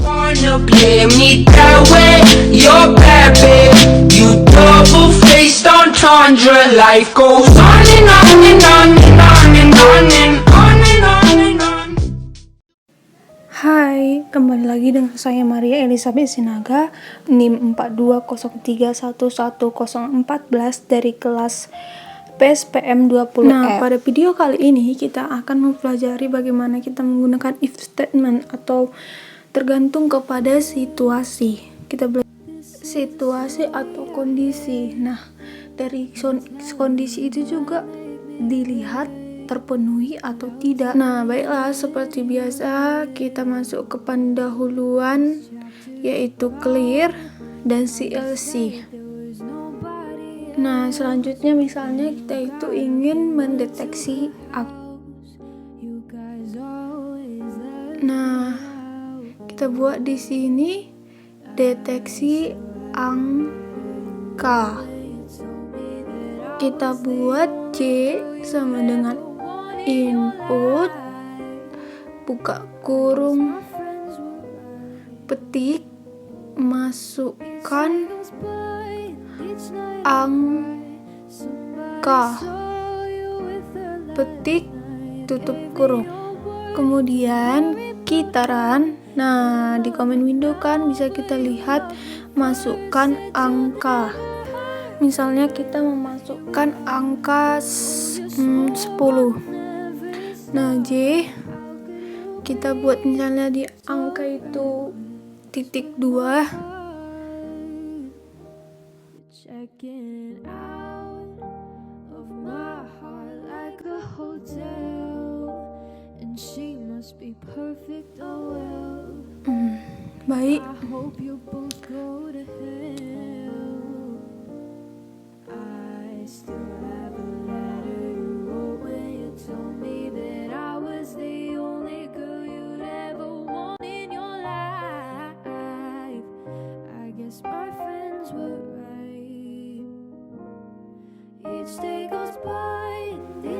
Wanna play me that way? You're bad, babe. You double-faced entendre. Life goes on and on and on and on and on and on and on and on. Hai, kembali lagi dengan saya Maria Elizabeth Sinaga, NIM 4203111014 dari kelas PSPM 20F. Nah, pada video kali ini kita akan mempelajari bagaimana kita menggunakan if statement atau tergantung kepada situasi. Kita belajar situasi atau kondisi. Nah, dari kondisi itu juga dilihat terpenuhi atau tidak. Nah, baiklah, seperti biasa kita masuk ke pendahuluan yaitu clear dan CLC. Nah, selanjutnya misalnya kita itu ingin mendeteksi Nah, kita buat di sini deteksi angka. Kita buat C sama dengan input buka kurung petik masukkan angka petik tutup kurung, kemudian kita run. Nah, di comment window kan bisa kita lihat masukkan angka. Misalnya kita memasukkan angka 10. Nah, J kita buat misalnya di angka itu titik 2. Baik.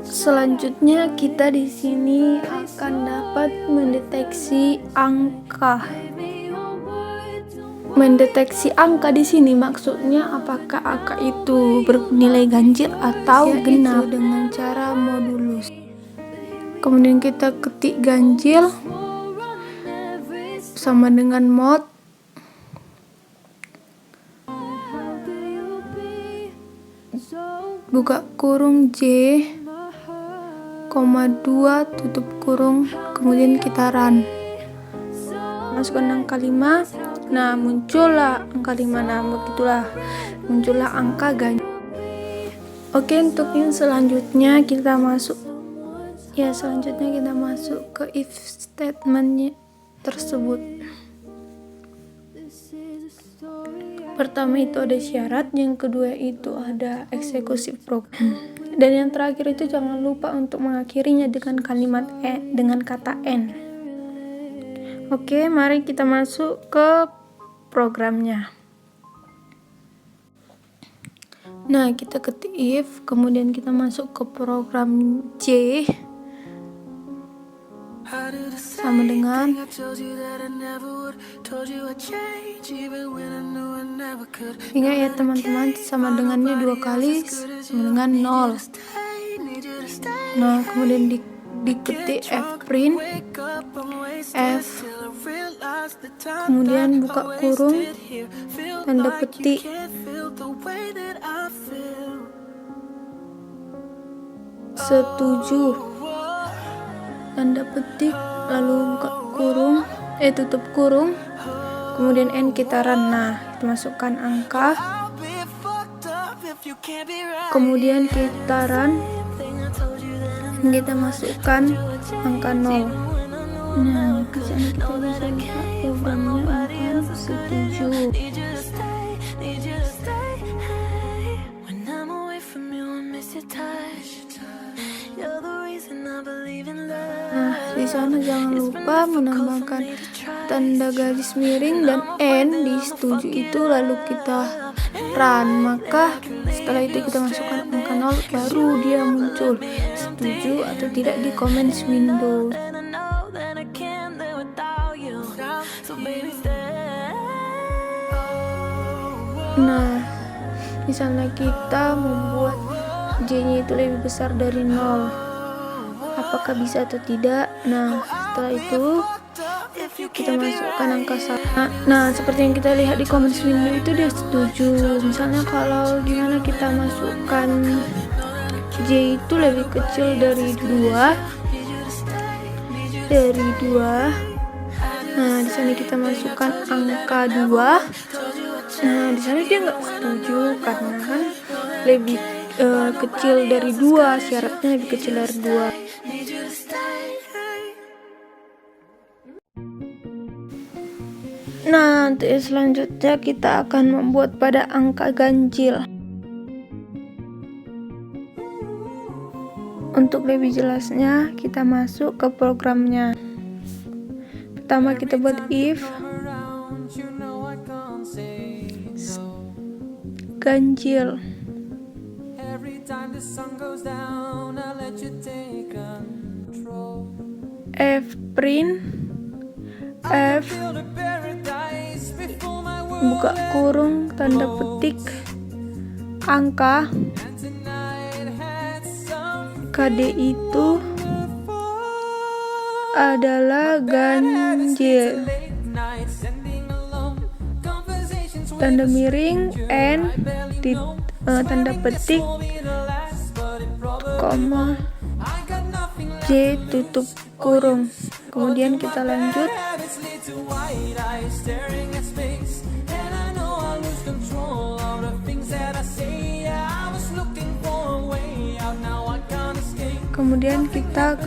Selanjutnya kita di sini akan dapat mendeteksi angka. Mendeteksi angka di sini maksudnya apakah angka itu bernilai ganjil atau genap dengan cara modulus. Kemudian kita ketik ganjil sama dengan mod buka kurung J, 2 tutup kurung, kemudian kita run. Masukkan angka 5. Nah, muncullah angka 5. Nah, begitulah muncullah angka ganjil. Oke, untuk yang selanjutnya kita masuk ke if statement tersebut. Pertama itu ada syarat, yang kedua itu ada eksekusi program, dan yang terakhir itu jangan lupa untuk mengakhirinya dengan kalimat dengan kata N. Oke, mari kita masuk ke programnya. Nah, kita ketik if, kemudian kita masuk ke program J sama dengan ingat ya teman-teman, sama dengannya 2 kali sama dengan 0. Nah, kemudian diketik fprint f, kemudian buka kurung tanda petik setuju tanda petik, lalu buka kurung tutup kurung, kemudian N, kita run. Nah, kita masukkan angka, kemudian kita run, kita masukkan angka 0. Nah, misalnya kita bisa lihat programnya angka setuju. Nah, di sana jangan lupa menambahkan tanda garis miring dan N di setuju itu, lalu kita run. Maka setelah itu kita masukkan angka 0, baru dia muncul setuju atau tidak di comments window. Nah, misalnya kita membuat J-nya itu lebih besar dari 0, apakah bisa atau tidak? Nah, setelah itu kita masukkan angka 1. Nah, seperti yang kita lihat di comments window itu dia setuju. Misalnya kalau gimana kita masukkan J itu lebih kecil dari 2. Nah, di sini kita masukkan angka 2. Nah, di sana dia nggak setuju karena kan lebih kecil dari 2, syaratnya lebih kecil dari 2. Nah, untuk selanjutnya kita akan membuat pada angka ganjil. Untuk lebih jelasnya, kita masuk ke programnya. Pertama kita buat if ganjil. F print F buka kurung tanda petik angka KD itu adalah ganjil, tanda miring N tanda petik koma J tutup kurung. Kemudian kita lanjut. Kemudian kita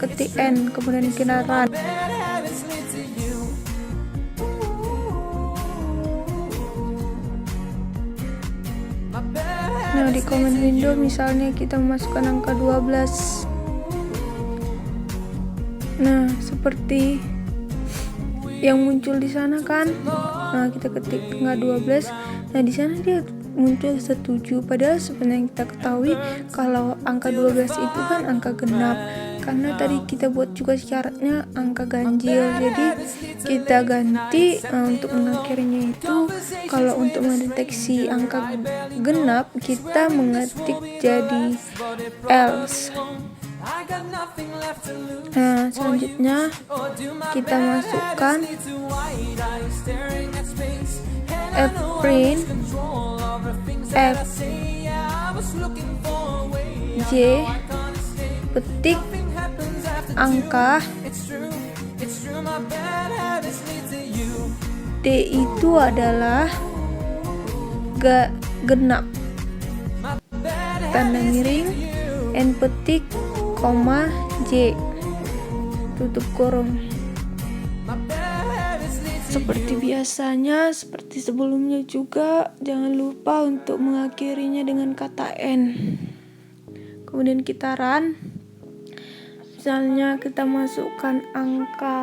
ketik N, kemudian kita run. Nah, di command window misalnya kita memasukkan angka 12. Nah, seperti yang muncul di sana kan. Nah, kita ketik angka 12. Nah, di sana dia muncul setuju, padahal sebenarnya kita ketahui kalau angka 12 itu kan angka genap, karena tadi kita buat juga syaratnya angka ganjil. Jadi kita ganti untuk mengakhirinya itu, kalau untuk mendeteksi angka genap kita mengetik jadi else. Nah, selanjutnya kita masukkan F print F J petik angka D itu adalah genap, tanda miring N petik koma J tutup kurung. Seperti biasanya, seperti sebelumnya juga, jangan lupa untuk mengakhirinya dengan kata N. Kemudian kita run. Misalnya kita masukkan angka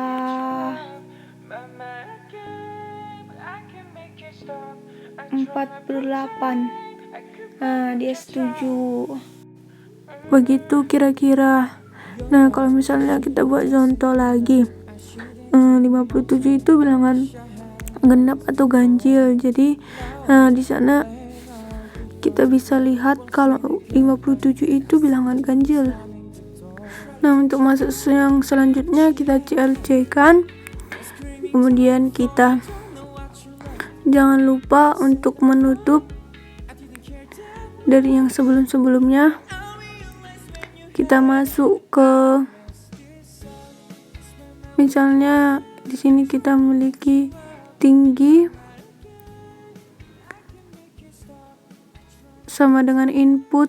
48. Nah, dia setuju. Begitu kira-kira. Nah, kalau misalnya kita buat contoh lagi, 57 itu bilangan genap atau ganjil. Jadi di sana kita bisa lihat kalau 57 itu bilangan ganjil. Nah, untuk masuk yang selanjutnya kita CLC kan. Kemudian kita jangan lupa untuk menutup dari yang sebelum-sebelumnya. Kita masuk ke, misalnya di sini kita memiliki tinggi sama dengan input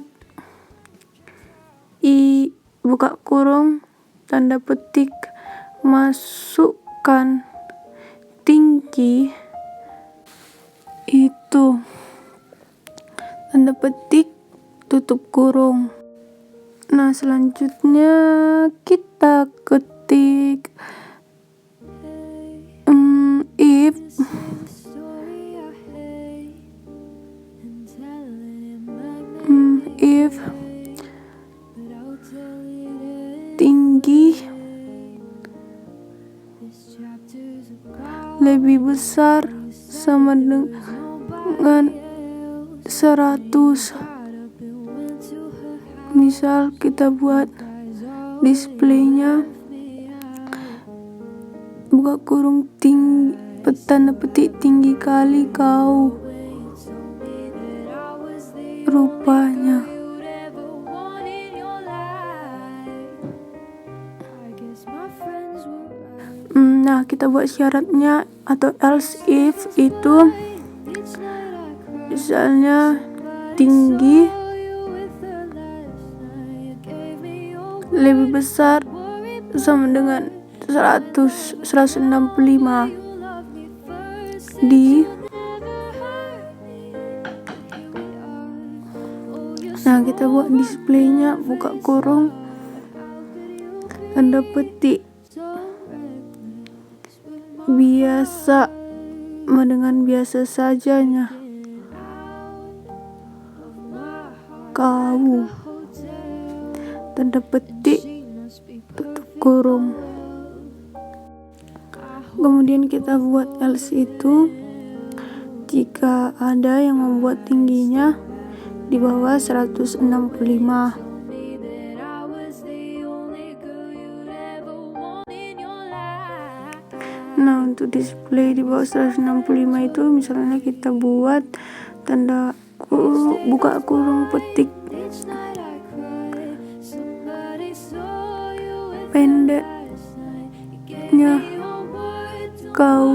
I buka kurung tanda petik masukkan tinggi itu tanda petik tutup kurung. Nah, selanjutnya kita ketik if tinggi lebih besar sama dengan 100. Misal kita buat displaynya buka kurung tinggi, tanda petik tinggi kali kau rupanya. Nah, kita buat syaratnya atau else if itu misalnya tinggi lebih besar sama dengan 165 di. Nah, kita buat displaynya buka kurung tanda petik biasa dengan biasa sajanya kau tanda petik tutup kurung. Kemudian kita buat else itu jika ada yang membuat tingginya di bawah 165. Nah, untuk display di bawah 165 itu misalnya kita buat tanda buka kurung petik pendeknya kau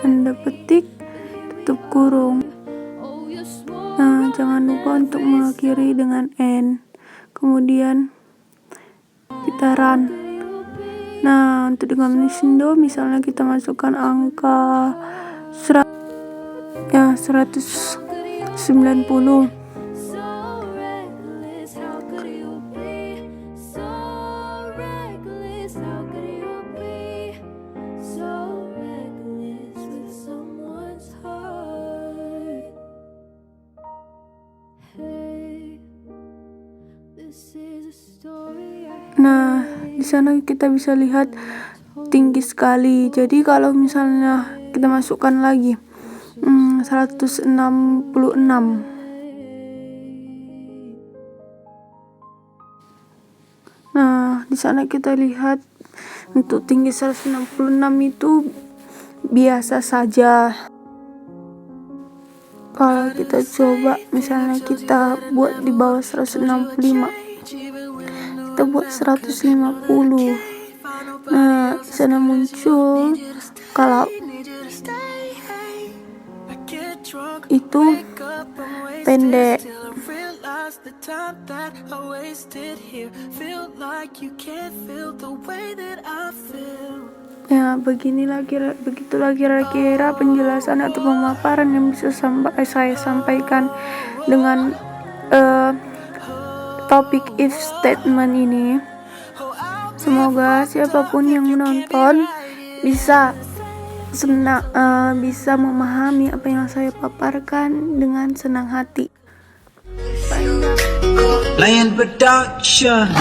tanda petik tutup kurung. Nah, jangan lupa untuk mengakhiri dengan N. Kemudian kita run. Nah, untuk di Command misalnya kita masukkan angka 190. Nah, di sana kita bisa lihat tinggi sekali. Jadi kalau misalnya kita masukkan lagi 166. Nah, di sana kita lihat untuk tinggi 166 itu biasa saja. Kalau kita coba misalnya kita buat di bawah 165, kita buat 150. Nah, di sana muncul kalau itu pendek. Ya, begitulah kira-kira penjelasan atau pemaparan yang bisa saya sampaikan dengan topik if statement ini. Semoga siapapun yang menonton bisa memahami apa yang saya paparkan dengan senang hati. Lion Production.